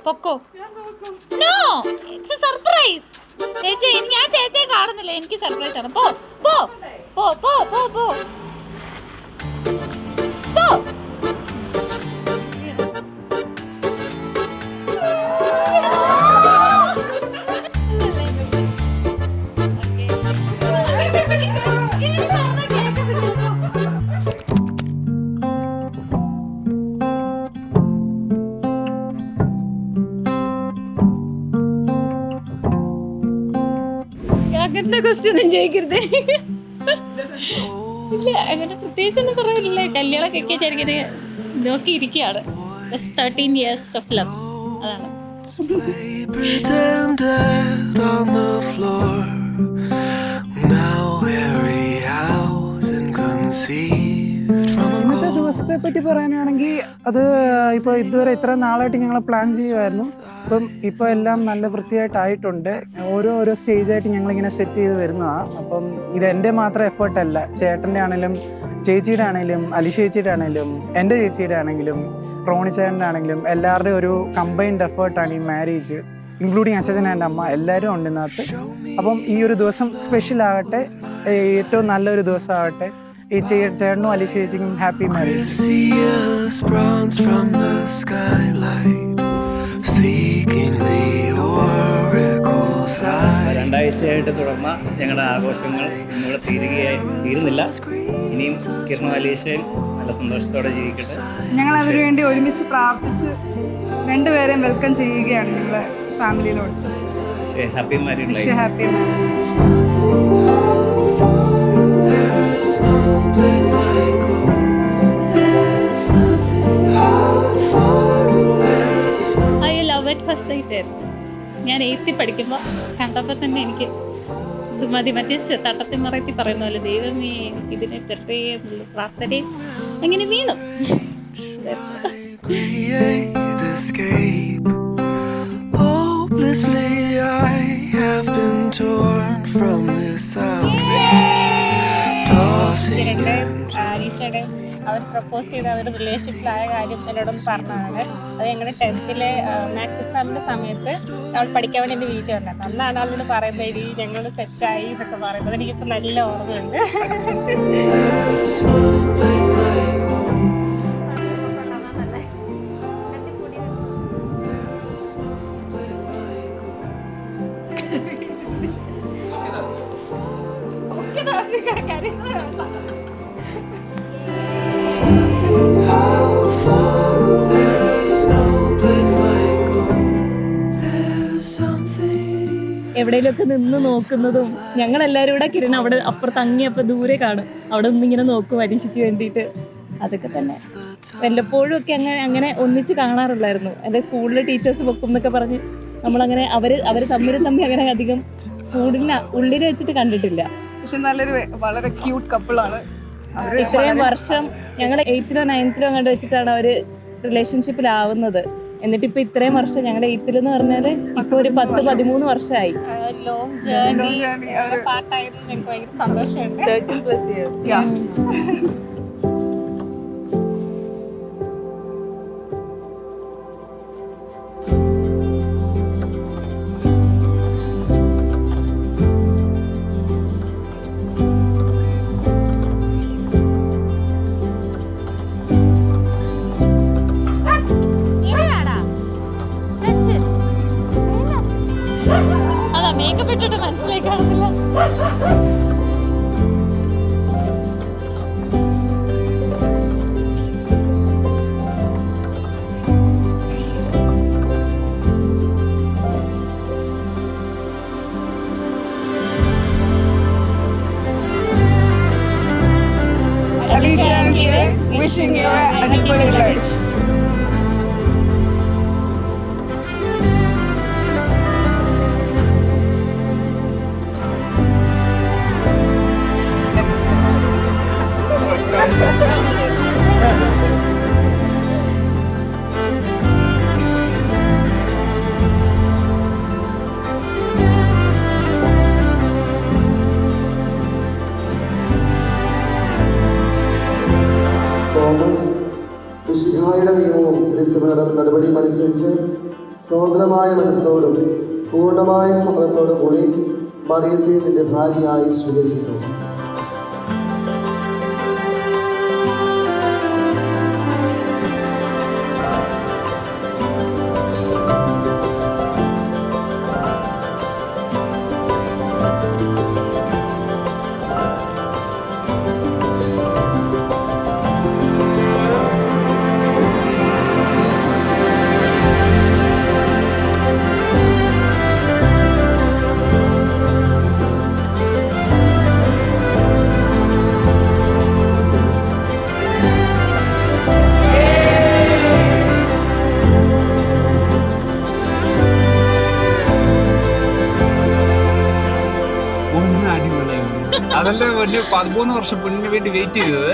പൊക്കോ. No, it's a surprise. ചേച്ചി, ഞാൻ ചേച്ചിയെ കാണുന്നില്ല, എനിക്ക് സർപ്രൈസ് ആണ്. പോ പോ പോ പോ പോ പോ പോ. അങ്ങനത്തെ ക്വസ്റ്റ്യൻ ഒന്നും ചോദിക്കരുത്. ഇല്ല, അങ്ങനെ പ്രത്യേകിച്ചൊന്നും പറയില്ല. കല്യാണമൊക്കെ ചെറുങ്ങനെ നോക്കിയിരിക്കുകയാണ്. 13 years of love. അതാണ്. ഇന്നത്തെ ദിവസത്തെ പറ്റി പറയാനാണെങ്കിൽ അത് ഇപ്പോൾ ഇതുവരെ ഇത്ര നാളായിട്ട് ഞങ്ങൾ പ്ലാൻ ചെയ്യുമായിരുന്നു. ഇപ്പം എല്ലാം നല്ല വൃത്തിയായിട്ടായിട്ടുണ്ട്. ഓരോ സ്റ്റേജായിട്ട് ഞങ്ങളിങ്ങനെ സെറ്റ് ചെയ്ത് വരുന്നതാണ്. അപ്പം ഇത് എൻ്റെ മാത്രം എഫേർട്ടല്ല, ചേട്ടൻ്റെ ആണെങ്കിലും ചേച്ചിയുടെ ആണെങ്കിലും അലി ചേച്ചിയുടെ ആണെങ്കിലും എൻ്റെ ചേച്ചിയുടെ ആണെങ്കിലും റോണി ചേട്ടൻ്റെ ആണെങ്കിലും എല്ലാവരുടെയും ഒരു കമ്പൈൻഡ് എഫേർട്ടാണ് ഈ മാരേജ്, ഇൻക്ലൂഡിങ് അച്ഛൻ എൻ്റെ അമ്മ എല്ലാവരും ഉണ്ട് ഇതിനകത്ത്. അപ്പം ഈ ഒരു ദിവസം സ്പെഷ്യൽ ആകട്ടെ, ഏറ്റവും നല്ലൊരു ദിവസമാകട്ടെ. ഈ ചേട്ടനും അലി ചേച്ചിക്കും ഹാപ്പി മാരേജ്. രണ്ടാഴ്ചയായിട്ട് തുടർന്ന ഞങ്ങളുടെ ആഘോഷങ്ങൾ ഇന്നിവിടെ തീരുന്നില്ല. ഇനിയും കിരണും അലീഷയും നല്ല സന്തോഷത്തോടെ ജീവിക്കട്ടെ. ഞങ്ങൾ അതിനു വേണ്ടി ഒരുമിച്ച് പ്രാർത്ഥിച്ച് രണ്ടുപേരെയും വെൽക്കം ചെയ്യുകയാണ് ഞങ്ങളെ ഫാമിലിയിലോട്ട്. Happy marriage. Happy marriage. ഞാൻ 8th പഠിക്കുമ്പോൾ കണ്ടപ്പോൾ തന്നെ എനിക്ക് ഇത് മതി. മറ്റേ തട്ടത്തിൽ മറയത്തി പറയുന്ന പോലെ ദൈവമേ എനിക്ക് ഇതിനെ തരട്ടെ എന്നുള്ള പ്രാർത്ഥനയും അങ്ങനെ വീണു. ആരീഷയുടെ അവർ പ്രപ്പോസ് ചെയ്ത് അവരുടെ റിലേഷൻഷിപ്പിലായ കാര്യം എന്നോടൊന്ന് പറഞ്ഞതാണ്. അത് ഞങ്ങളുടെ 10th മാത്സ് എക്സാമിൻ്റെ സമയത്ത് അവൾ പഠിക്കാൻ വേണ്ടി എൻ്റെ വീട്ടിൽ വന്നത്. അന്നാണ് അവളോട് പറയുന്നത് ഇനി ഞങ്ങൾ സെറ്റായി എന്നൊക്കെ പറയുന്നത്. എനിക്കിപ്പോൾ നല്ല ഓർമ്മയുണ്ട്. എവിടെയെങ്കിലുമൊക്കെ നിന്ന് നോക്കുന്നതും ഞങ്ങളെല്ലാവരും കൂടെ കിരൺ അവിടെ അപ്പുറത്ത് അങ്ങേയപ്പം ദൂരെ കാണും. അവിടെ നിന്നിങ്ങനെ നോക്കും പരീക്ഷയ്ക്ക് വേണ്ടിയിട്ട്. അതൊക്കെ തന്നെ വല്ലപ്പോഴും ഒക്കെ അങ്ങനെ ഒന്നിച്ച് കാണാറുള്ളായിരുന്നു. എൻ്റെ സ്കൂളിലെ ടീച്ചേഴ്സ് വെക്കും എന്നൊക്കെ പറഞ്ഞ് നമ്മളങ്ങനെ അവർ തമ്മിൽ അങ്ങനെ അധികം സ്കൂളിന് ഉള്ളിൽ വെച്ചിട്ട് കണ്ടിട്ടില്ല. പക്ഷെ നല്ലൊരു വളരെ ക്യൂട്ട് കപ്പിളാണ്. ഇത്രയും വർഷം ഞങ്ങൾ 8th 9th കണ്ട് വെച്ചിട്ടാണ് അവർ റിലേഷൻഷിപ്പിലാവുന്നത്. എന്നിട്ടിപ്പോൾ ഇത്രയും വർഷം ഞങ്ങളുടെ 8th എന്ന് പറഞ്ഞാൽ ഇപ്പോൾ ഒരു 10-13 വർഷമായി. ലോങ് ജേർണി പാർട്ടായത് എനിക്ക് ഭയങ്കര സന്തോഷമുണ്ട്. 13+ years. അതാ മേക്കപ്പ് ഇട്ടിട്ട് മനസ്സിലായി കാണുന്നില്ല. Alicia and Kiran, wishing you a happy life. മിശിഹായുടെ നിയമവും തിരുസഭയുടെ നടപടിയും അനുസരിച്ച് സ്വതന്ത്രമായ മനസ്സോടും പൂർണ്ണമായ സമ്മതത്തോടും കൂടി മറിയത്തെ നിന്റെ ഭാര്യയായി സ്വീകരിക്കുന്നു. അതല്ലേ വലിയ 13 വർഷം പെണ്ണിന് വേണ്ടി വെയിറ്റ് ചെയ്തത്.